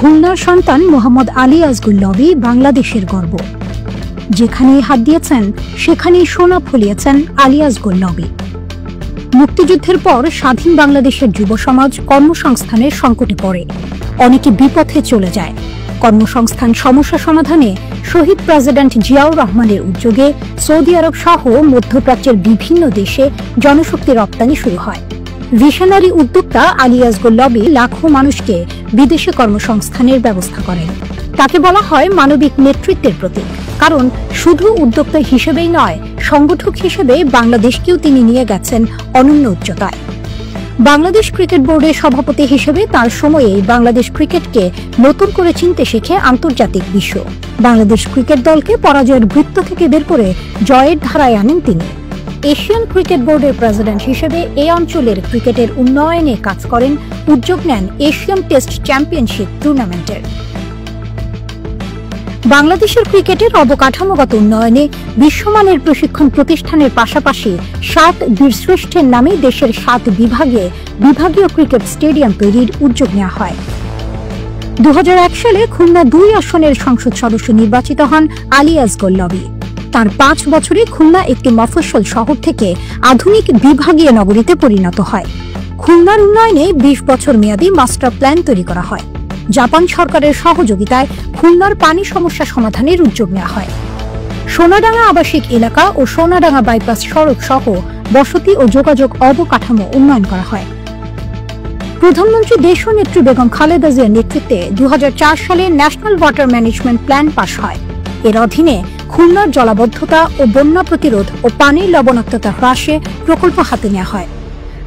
খুলনার সন্তান মোহাম্মদ আলী আজগর লবি বাংলাদেশের গর্ব। যেখানেই হাত দিয়েছেন সেখানেই সোনা ফলিয়েছেন আলী আজগর লবি। মুক্তিযুদ্ধের পর স্বাধীন বাংলাদেশের যুব সমাজ কর্মসংস্থানের সংকটে পড়ে, অনেকে বিপথে চলে যায়। কর্মসংস্থান সমস্যা সমাধানে শহীদ প্রেসিডেন্ট জিয়াউর রহমানের উদ্যোগে সৌদি আরব সহ মধ্যপ্রাচ্যের বিভিন্ন দেশে জনশক্তি রপ্তানি শুরু হয়। ভিশনারি উদ্যোক্তা আলী আজগর লবি লাখো মানুষকে বিদেশে কর্মসংস্থানের ব্যবস্থা করেন। তাকে বলা হয় মানবিক নেতৃত্বের প্রতীক, কারণ শুধু উদ্যোক্তা হিসেবেই নয়, সংগঠক হিসেবে বাংলাদেশকেও তিনি নিয়ে গেছেন অনন্য উচ্চতায়। বাংলাদেশ ক্রিকেট বোর্ডের সভাপতি হিসেবে তার সময়ে বাংলাদেশ ক্রিকেটকে নতুন করে চিনতে শেখে আন্তর্জাতিক বিশ্ব। বাংলাদেশ ক্রিকেট দলকে পরাজয়ের বৃত্ত থেকে বের করে জয়ের ধারায় আনেন তিনি। এশিয়ান ক্রিকেট বোর্ডের প্রেসিডেন্ট হিসেবে এই অঞ্চলের ক্রিকেটের উন্নয়নে কাজ করেন, উদ্যোগ নেন এশিয়ান টেস্ট চ্যাম্পিয়নশিপ টুর্নামেন্টের। বাংলাদেশের ক্রিকেটের অবকাঠামোগত উন্নয়নে বিশ্বমানের প্রশিক্ষণ প্রতিষ্ঠানের পাশাপাশি 7 বীরশ্রেষ্ঠের নামে দেশের 7 বিভাগে বিভাগীয় ক্রিকেট স্টেডিয়াম তৈরির উদ্যোগ নেওয়া হয়। 2001 সালে খুলনা 2 আসনের সংসদ সদস্য নির্বাচিত হন আলী আজগর লবি। তার 5 বছরে খুলনা একটি মফস্বল শহর থেকে আধুনিক বিভাগীয় নগরীতে পরিণত হয়। খুলনার উন্নয়নে 20 বছর মেয়াদী মাস্টার প্ল্যান তৈরি করা হয়। জাপান সরকারের সহযোগিতায় খুলনার পানি সমস্যা সমাধানের উদ্যোগ নেওয়া হয়। সোনাডাঙ্গা আবাসিক এলাকা ও সোনাডাঙ্গা বাইপাস সড়ক সহ বসতি ও যোগাযোগ অবকাঠামো উন্নয়ন করা হয়। প্রধানমন্ত্রী দেশনেত্রী বেগম খালেদা জিয়ার নেতৃত্বে 2004 সালে national water management plan pass হয়। এর অধীনে খুলনার জলাবদ্ধতা ও বন্যা প্রতিরোধ ও পানির লবণাক্ততা হ্রাসে প্রকল্প হাতে নেওয়া হয়।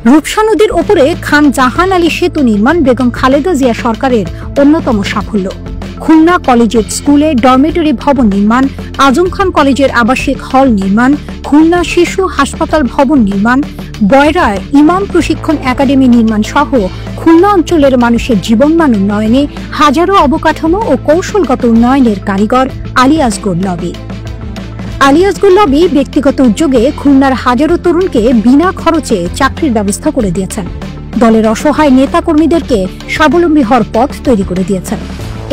রূপসা নদীর ওপরে খান জাহান আলী সেতু নির্মাণ বেগম খালেদা জিয়া সরকারের অন্যতম সাফল্য। খুলনা কলেজিয়েট স্কুলে ডরমেটরি ভবন নির্মাণ, আজম খান কলেজের আবাসিক হল নির্মাণ, খুলনা শিশু হাসপাতাল ভবন নির্মাণ, বয়রায় ইমাম প্রশিক্ষণ একাডেমি নির্মাণ সহ খুলনা অঞ্চলের মানুষের জীবনমান উন্নয়নে হাজারো অবকাঠামো ও কৌশলগত উন্নয়নের কারিগর আলী আজগর লবি। আলী আজগর লবি ব্যক্তিগত উদ্যোগে খুলনার হাজারো তরুণকে বিনা খরচে চাকরির ব্যবস্থা করে দিয়েছেন। দলের অসহায় নেতা কর্মীদেরকে স্বাবলম্বী হওয়ার পথ তৈরি করে দিয়েছেন।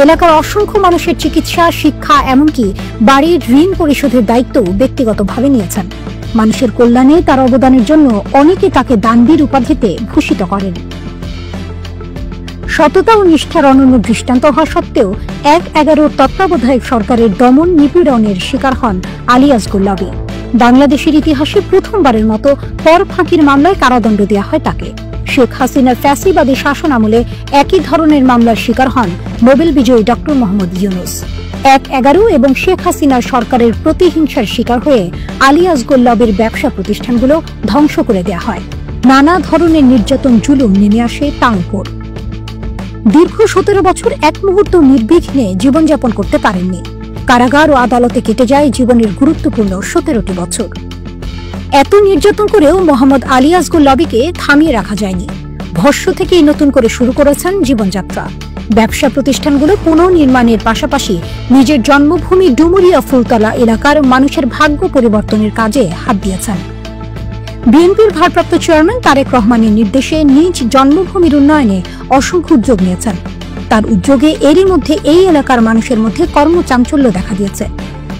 এলাকার অসংখ্য মানুষের চিকিৎসা, শিক্ষা, এমনকি বাড়ির ঋণ পরিশোধের দায়িত্ব ব্যক্তিগতভাবে নিয়েছেন। মানুষের কল্যাণে তার অবদানের জন্য অনেকে তাকে দানবীর উপাধিতে ভূষিত করেন। সততা ও নিষ্ঠার অনন্য দৃষ্টান্ত হওয়া সত্ত্বেও 1/11 তত্ত্বাবধায়ক সরকারের দমন নিপীড়নের শিকার হন আলী আজগর লবি। বাংলাদেশের ইতিহাসে প্রথমবারের মতো কর ফাঁকির মামলায় কারাদণ্ড দেওয়া হয় তাকে। শেখ হাসিনার ফ্যাসিবাদী শাসন আমলে একই ধরনের মামলার শিকার হন নোবেল বিজয়ী ডক্টর মোহাম্মদ ইউনূস। 1/11 এবং শেখ হাসিনার সরকারের প্রতিহিংসার শিকার হয়ে আলী আজগর লবির ব্যবসা প্রতিষ্ঠানগুলো ধ্বংস করে দেওয়া হয়। নানা ধরনের নির্যাতন, জুলুম নেমে আসে তার উপর। দীর্ঘ 17 বছর এক মুহূর্ত নির্বিঘ্নে জীবনযাপন করতে পারেননি। কারাগার ও আদালতে কেটে যায় জীবনের গুরুত্বপূর্ণ 17টি বছর। এত নির্যাতন করেও মোহাম্মদ আলী আজগর লবিকে থামিয়ে রাখা যায়নি। ভস্ম থেকেই নতুন করে শুরু করেছেন জীবনযাত্রা। ব্যবসা প্রতিষ্ঠানগুলো পুনর্নির্মাণের পাশাপাশি নিজের জন্মভূমি ডুমুরিয়া ফুলতলা এলাকার মানুষের ভাগ্য পরিবর্তনের কাজে হাত দিয়েছেন। বিএনপির ভারপ্রাপ্ত চেয়ারম্যান তারেক রহমানের নির্দেশে নিজ জন্মভূমির উন্নয়নে অসংখ্য উদ্যোগ নিয়েছেন। তার উদ্যোগে এরই মধ্যে এই এলাকার মানুষের মধ্যে কর্মচাঞ্চল্য দেখা দিয়েছে।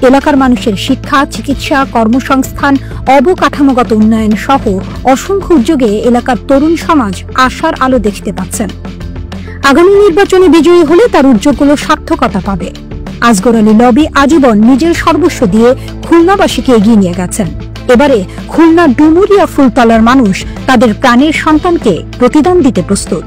এলাকার মানুষের শিক্ষা, চিকিৎসা, কর্মসংস্থান, অবকাঠামোগত উন্নয়ন সহ অসংখ্য উদ্যোগে এলাকার তরুণ সমাজ আশার আলো দেখতে পাচ্ছেন। আগামী নির্বাচনে বিজয়ী হলে তার উদ্যোগগুলো সার্থকতা পাবে। আজগর আলী লবি আজীবন নিজের সর্বস্ব দিয়ে খুলনাবাসীকে এগিয়ে নিয়ে গেছেন। এবারে খুলনা ডুমুরিয়া ফুলতলার মানুষ তাদের প্রাণের সন্তানকে প্রতিদান দিতে প্রস্তুত।